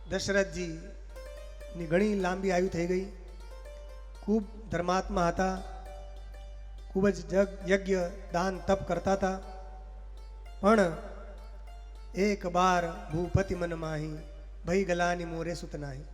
દશરથજીની ઘણી લાંબી આયુ થઈ ગઈ, ખૂબ ધર્માત્મા હતા, ખૂબ જ યજ્ઞ દાન તપ કરતા હતા. પણ એક બાર ભૂપતિ મન માહી ભઈ ગલાની મોરે સુત નાહી.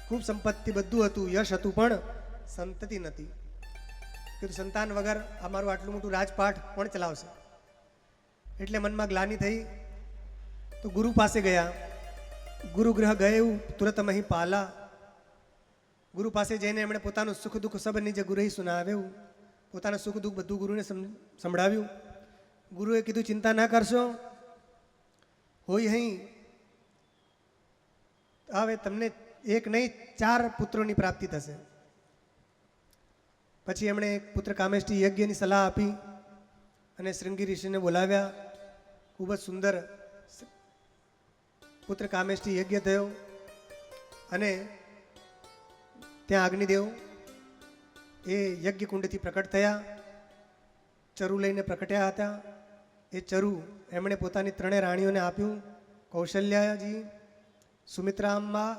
ખૂબ સંપત્તિ બધું હતું, યશ હતું, પણ સંતતિ નથી. કીધું સંતાન વગર અમારું આટલું મોટું રાજપાઠ કોણ ચલાવશે? એટલે મનમાં ગ્લાની થઈ તો ગુરુ પાસે ગયા. ગુરુ ગ્રહ ગયું તુરત મહી પાલા. ગુરુ પાસે જઈને એમણે પોતાનું સુખ દુઃખ સબ નિજ ગુરુ સુનાવ્યું. પોતાનું સુખ દુઃખ બધું ગુરુને સંભળાવ્યું. ગુરુએ કીધું ચિંતા ના કરશો, હોય અહીં હવે તમને એક નહીં 4 પુત્રોની પ્રાપ્તિ થશે. પછી એમણે એક પુત્ર કામેષ્ટી યજ્ઞની સલાહ આપી અને શૃંગી ઋષિને બોલાવ્યા. ખૂબ જ સુંદર પુત્ર કામેષ્ટી યજ્ઞ થયો અને ત્યાં અગ્નિદેવ એ યજ્ઞ કુંડથી પ્રકટ થયા. ચરુ લઈને પ્રકટ્યા હતા. એ ચરુ એમણે પોતાની 3 રાણીઓને આપ્યું, કૌશલ્યાજી, સુમિત્રાંબા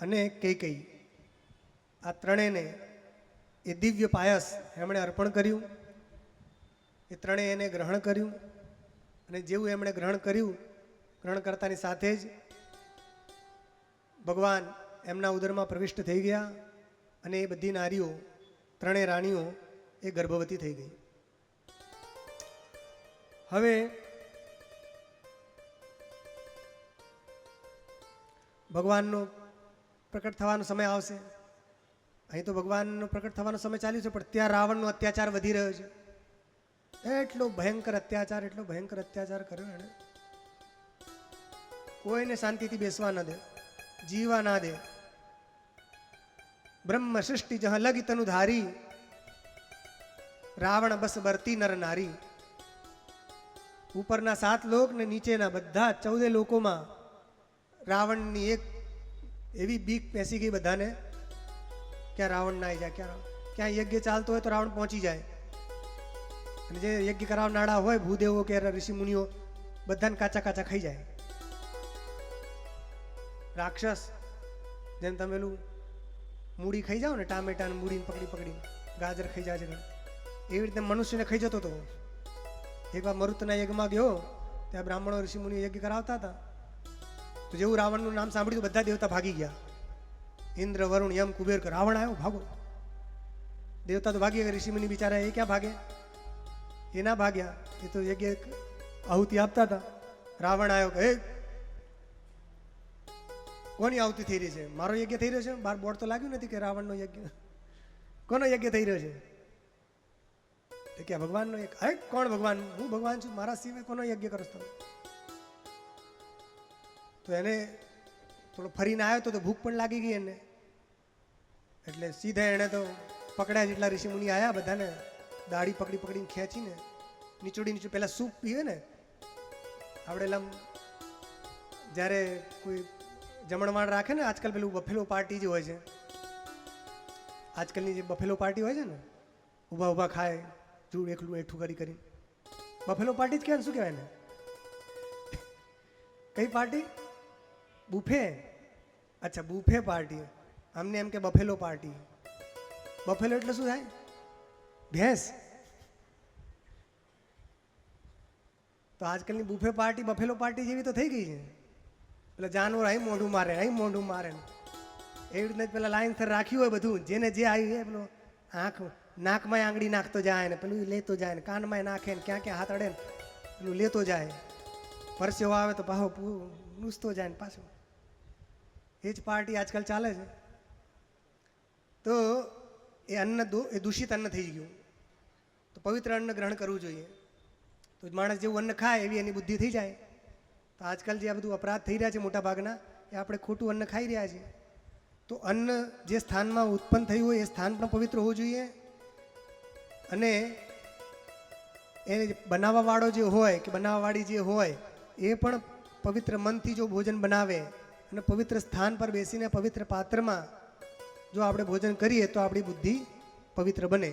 અને કૈકેયી. આ 3ને એ દિવ્ય પાયસ એમણે અર્પણ કર્યું. એ 3 એને ગ્રહણ કર્યું અને જેવું એમણે ગ્રહણ કર્યું, ગ્રહણ કરતાની સાથે જ ભગવાન એમના ઉદરમાં પ્રવિષ્ટ થઈ ગયા અને એ બધી નારીઓ 3 રાણીઓ એ ગર્ભવતી થઈ ગઈ. હવે ભગવાનનો પ્રકટ થવાનો સમય આવશે. અહીં તો ભગવાનનો પ્રકટ થવાનો સમય ચાલ્યો છે, પણ ત્યાં રાવણનો અત્યાચાર વધી રહ્યો છે. એટલો ભયંકર અત્યાચાર કર્યો એણે. કોઈને શાંતિથી બેસવા ન દે, જીવા ના દે. બ્રહ્મ સૃષ્ટિ જહ લગી તનુ ધારી, રાવણ બસ બરતી નર નારી. ઉપરના 7 લોક ને નીચેના બધા 14 લોકોમાં રાવણની એક એવી બીક પેસી ગઈ બધાને, ક્યાં રાવણ ના આવી જાય, ક્યાં યજ્ઞ ચાલતો હોય તો રાવણ પહોંચી જાય. અને જે યજ્ઞ કરાવનારા હોય ભૂદેવો કે ઋષિ મુનિઓ બધાને કાચા કાચા ખાઈ જાય. રાક્ષસ જેમ તમે પેલું મૂડી ખાઈ જાઓ ને, ટામેટાને મૂડીને પકડી ગાજર ખાઈ જાય છે, એવી રીતે મનુષ્યને ખાઈ જતો હતો. એકવાર મરુતના યજ્ઞમાં ગયો, ત્યાં બ્રાહ્મણો ઋષિ મુનિ યજ્ઞ કરાવતા હતા. તો જેવું રાવણનું નામ સાંભળ્યું બધા દેવતા ભાગી ગયા. ઇન્દ્ર, વરુણ, યમ, કુબેર, રાવણ આવ્યો ભાગો. દેવતા તો ભાગી ગયા, ઋષિ મુનિ બિચારા એ ક્યાં ભાગે? એ ના ભાગ્યા, એ તો યજ્ઞ આહુતિ આપતા હતા. રાવણ આવ્યો કે કોની આહુતિ થઈ રહી છે? મારો યજ્ઞ થઈ રહ્યો છે. બાર બોર્ડ તો લાગ્યું નથી કે રાવણનો યજ્ઞ, કોનો યજ્ઞ થઈ રહ્યો છે? કે ભગવાનનો એક. હે કોણ ભગવાન? હું ભગવાન છું, મારા સિવાય કોનો યજ્ઞ કરો તમે? તો એને થોડો ફરીને આવ્યો તો ભૂખ પણ લાગી ગઈ એને. એટલે સીધા એને તો પકડ્યા. જેટલા ઋષિ મુનિ આવ્યા બધાને દાઢી પકડીને ખેંચીને નીચોડી પહેલા સૂપ પીવે ને આપણે લમ જ્યારે કોઈ જમણવાણ રાખે ને, આજકાલ પેલું બફેલો પાર્ટી જે હોય છે, આજકાલની જે બફેલો પાર્ટી હોય છે ને, ઊભા ખાય, જૂડ એકલું એઠું કરી બફેલો પાર્ટી જ કહેવાય. શું કહેવાય ને? કઈ પાર્ટી? બુફે. અચ્છા, બુફે પાર્ટી. અમને એમ કે બફેલો પાર્ટી. બફેલો એટલે શું થાય? ભેંસ. તો આજકાલની બુફે પાર્ટી બફેલો પાર્ટી જેવી તો થઈ ગઈ છે. પેલા જાનવર અહીં મોઢું મારે એવી રીતના પેલા લાઈન સર રાખ્યું હોય બધું. જેને જે આવી પેલો આંખ નાકમાં આંગળી નાખતો જાય ને પેલું લેતો જાય ને કાનમાં નાખે ને ક્યાં હાથ અડે ને પેલું લેતો જાય. પરસેવો આવે તો પાછો નૂસતો જાય ને પાછો. એ જ પાર્ટી આજકાલ ચાલે છે. તો એ અન્ન એ દૂષિત અન્ન થઈ ગયું. તો પવિત્ર અન્ન ગ્રહણ કરવું જોઈએ. તો માણસ જેવું અન્ન ખાય એવી એની બુદ્ધિ થઈ જાય. તો આજકાલ જે આ બધું અપરાધ થઈ રહ્યા છે મોટા ભાગના, એ આપણે ખોટું અન્ન ખાઈ રહ્યા છીએ. તો અન્ન જે સ્થાનમાં ઉત્પન્ન થયું હોય એ સ્થાન પણ પવિત્ર હોવું જોઈએ. અને એ બનાવવાવાળો જે હોય કે બનાવવાવાળી જે હોય એ પણ પવિત્ર મનથી જો ભોજન બનાવે અને પવિત્ર સ્થાન પર બેસીને પવિત્ર પાત્રમાં જો આપણે ભોજન કરીએ તો આપણી બુદ્ધિ પવિત્ર બને.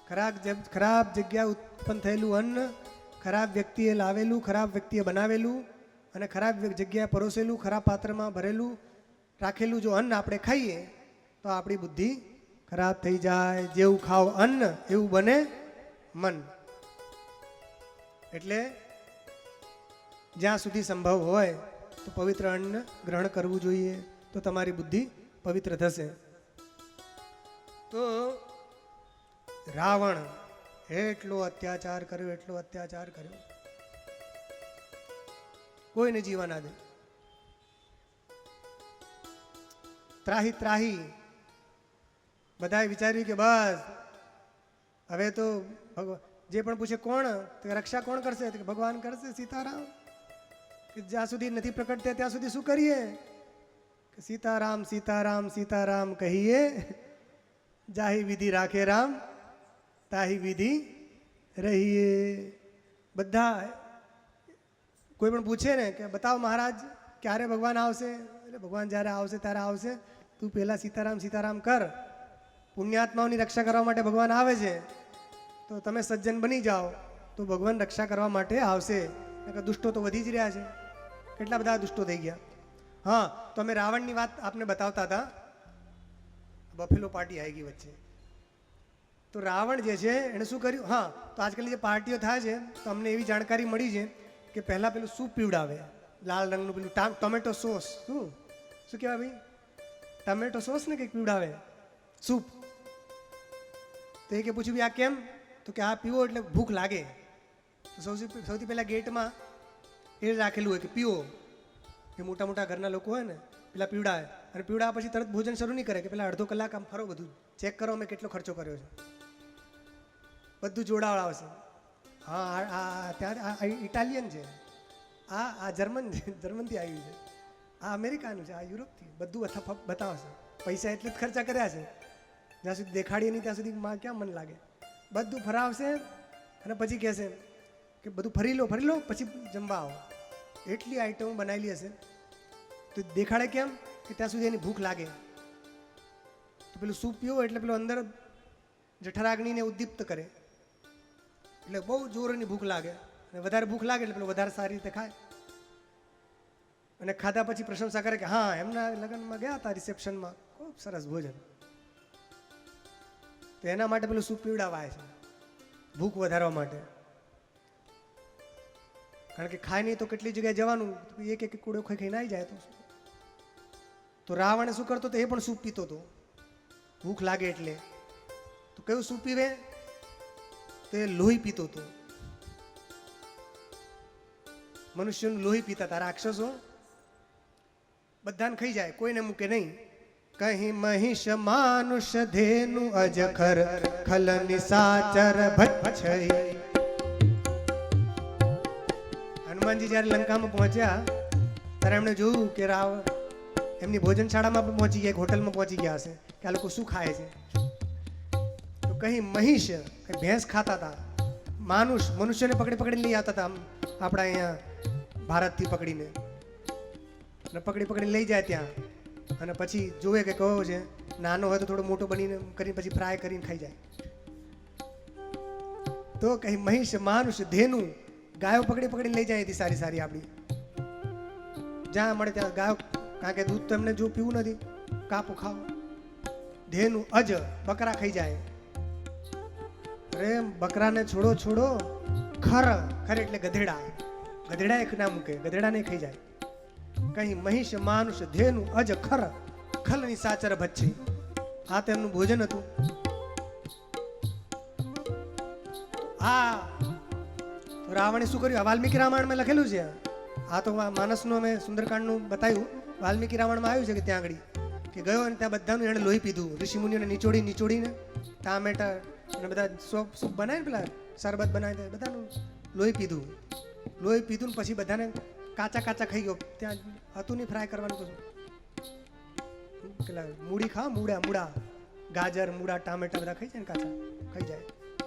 ખરાબ જગ્યા ઉત્પન્ન થયેલું અન્ન, ખરાબ વ્યક્તિએ લાવેલું, ખરાબ વ્યક્તિએ બનાવેલું અને ખરાબ જગ્યાએ પરોસેલું, ખરાબ પાત્રમાં ભરેલું રાખેલું જો અન્ન આપણે ખાઈએ તો આપણી બુદ્ધિ ખરાબ થઈ જાય. જેવું ખાવ અન્ન એવું બને મન. એટલે જ્યાં સુધી સંભવ હોય તો પવિત્ર અન્ન ગ્રહણ કરવું જોઈએ, તો તમારી બુદ્ધિ પવિત્ર થશે. તો રાવણ એટલો અત્યાચાર કર્યો, કોઈને જીવા ના દે. ત્રાહી બધાએ વિચાર્યું કે બસ હવે તો જે પણ પૂછે કોણ, તો રક્ષા કોણ કરશે? તો ભગવાન કરશે, સીતારામ. કે જ્યાં સુધી નથી પ્રકટતા ત્યાં સુધી શું કરીએ? કે સીતારામ સીતારામ સીતારામ કહીએ, જાહી વિધિ રાખે રામ, તાહી વિધિ રહીએ. બધા કોઈ પણ પૂછે ને કે બતાવો મહારાજ ક્યારે ભગવાન આવશે? એટલે ભગવાન જ્યારે આવશે ત્યારે આવશે, તું પહેલા સીતારામ સીતારામ કર. પુણ્યાત્માઓની રક્ષા કરવા માટે ભગવાન આવે છે, તો તમે સજ્જન બની જાઓ તો ભગવાન રક્ષા કરવા માટે આવશે. દુષ્ટો તો વધી જ રહ્યા છે, કેટલા બધા દુષ્ટો થઈ ગયા. હા, તો અમે રાવણની વાત આપને બતાવતા હતા. બફેલો પાર્ટી આવી ગઈ વચ્ચે. તો રાવણ જે છે એણે શું કર્યું? હા, તો આજકાલની જે પાર્ટીઓ થાય છે તો અમને એવી જાણકારી મળી છે કે પહેલાં પેલું સૂપ પીવડાવે, લાલ રંગનું પેલું ટોમેટો સોસ. શું કહેવાય ભાઈ? ટમેટો સોસ ને કંઈક પીવડાવે, સૂપ. તો એ કે પૂછ્યું આ કેમ? તો કે આ પીવો એટલે ભૂખ લાગે. તો સૌથી પહેલાં ગેટમાં એ રાખેલું હોય કે પીવો. એ મોટા મોટા ઘરના લોકો હોય ને પેલા પીવડાવે, અને પીવડાવ્યા પછી તરત ભોજન શરૂ નહીં કરે, કે પેલા અડધો કલાક આમ ફરો, બધું ચેક કરો અમે કેટલો ખર્ચો કર્યો છે, બધું જોડાવડાવશે. હા, ત્યાં આ ઇટાલિયન છે, આ જર્મનથી આવ્યું છે, આ અમેરિકાનું છે, આ યુરોપથી, બધું બતાવશે. પૈસા એટલે જ ખર્ચા કર્યા છે, જ્યાં સુધી દેખાડીએ નહીં ત્યાં સુધી ક્યાં મન લાગે. બધું ફરાવશે અને પછી કહેશે કે બધું ફરી લો પછી જમવા આવો. એટલી આઈટમો બનાવેલી હશે. તો દેખાડે કેમ? કે ત્યાં સુધી એની ભૂખ લાગે. તો પેલું સૂપ પીવો એટલે પેલું અંદર જઠરાગ્નિને ઉદ્દીપ્ત કરે, એટલે બહુ જોરની ભૂખ લાગે, અને વધારે ભૂખ લાગે એટલે પેલું વધારે સારી રીતે ખાય. અને ખાધા પછી પ્રશંસા કરે કે હા, એમના લગ્નમાં ગયા હતા રિસેપ્શનમાં, ખૂબ સરસ ભોજન. તો એના માટે પેલું સૂપ પીવડાવાય છે, ભૂખ વધારવા માટે. કારણ કે ખાય નહીં તો કેટલી જગ્યાએ જવાનું, એક કુડો ખાઈને આવી જાય. તો રાવણે શું કરતો હતો? એ પણ સૂપ પીતો હતો, ભૂખ લાગે એટલે. તો કયું સૂપ પીવે? તો એ લોહી પીતો હતો. મનુષ્યનું લોહી પીતા હતા. રાક્ષસો બધાને ખાઈ જાય, કોઈને મૂકે નહીં. કહી મહિષ માનુષ ધેનુ અજખર ખલ નિસાચર ભચ્છઈ. હનુમાનજી જ્યારે લંકામાં પહોંચ્યા ત્યારે એમણે જોયું કે એમની ભોજનશાળામાં પણ પહોંચી ગયા, હોટલમાં પહોંચી ગયા હશે કે આ લોકો શું ખાય છે. તો કહી મહિષ, ભેંસ ખાતા હતા. માનુષ, મનુષ્યને પકડીને લઈ આવતા હતા, આપણા અહીંયા ભારતથી પકડીને, અને પકડીને લઈ જાય ત્યાં, અને પછી જોવે કે કયો છે. નાનો હોય તો થોડો મોટો કરીને પછી ફ્રાય કરીને ખાઈ જાય. તો કહી મહિષ માનુષ ધેનુ, ગાયો પકડીને લઈ જાય હતી સારી સારી આપણી, જ્યાં મળે ત્યાં ગાયો. કારણ કે દૂધ તો એમને જો પીવું નથી, કાપો ખાઓ. ધેનુ અજ, બકરા ખાઈ જાય. અરે બકરાને છોડો, ખર એટલે ગધેડા એક ના મૂકે, ગધેડાને ખાઈ જાય. કहीं મહિષ માનુષ ધેનુ અજ ખર ખલ નિસાચર ભચ્છી. આ તેમનું ભોજન હતું. રાવણે શું કર્યું? વાલ્મીકી રામાયણમાં લખેલું છે. આ તો માનસનું અમે સુંદરકાંડનું બતાવ્યું. વાલ્મીકી રામાયણમાં આવ્યું છે કે ત્યાં આગળ કે ગયો અને ત્યાં બધાનું એણે લોહી પીધું. ઋષિમુનિઓને નીચોડીને ટામેટા અને બધા સૂપ બનાવીને પેલા શરબત બનાવી બધાનું લોહી પીધું ને પછી બધાને કાચા ખાઈ ગયો. ત્યાં હતું નહીં ફ્રાય કરવાનું કશું. પેલા મૂડી ખા, મૂળા ગાજર, મૂળા, ટામેટા બધા ખાઈ જાય ને, કાચા ખાઈ જાય.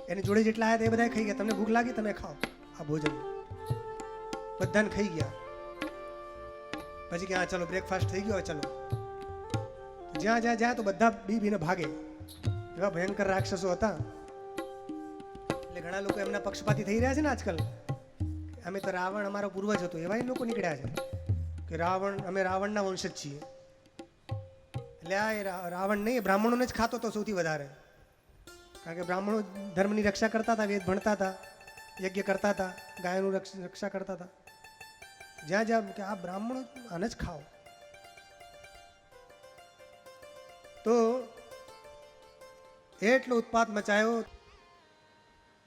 એની જોડે જેટલા આવ્યા એ બધા ખાઈ ગયા. તમને ભૂખ લાગી, તમે ખાઓ આ ભોજન. બધાને ખાઈ ગયા. પછી કે હા ચલો બ્રેકફાસ્ટ થઈ ગયો, ચલો. જ્યાં જાય તો બધા બીને ભાગે. એવા ભયંકર રાક્ષસો હતા. એટલે ઘણા લોકો એમના પક્ષપાતી થઈ રહ્યા છે ને આજકાલ. અમે તો રાવણ અમારો પૂર્વજ હતો એવા લોકો નીકળ્યા છે કે અમે રાવણના વંશ જ છીએ. એટલે આ રાવણ નહીં, બ્રાહ્મણોને જ ખાતો હતો સૌથી વધારે. કારણ કે બ્રાહ્મણો ધર્મની રક્ષા કરતા હતા, વેદ ભણતા હતા, યજ્ઞ કરતા હતા, ગાયનું રક્ષા કરતા હતા. જ્યાં જ્યાં કે આ બ્રાહ્મણો આને જ ખાઓ. તો એટલો ઉત્પાત મચાયો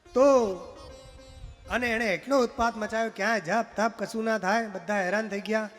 તો, અને એણે એટલો ઉત્પાત મચાયો ક્યાં જપ તપ કશું ના થાય, બધા હેરાન થઈ ગયા.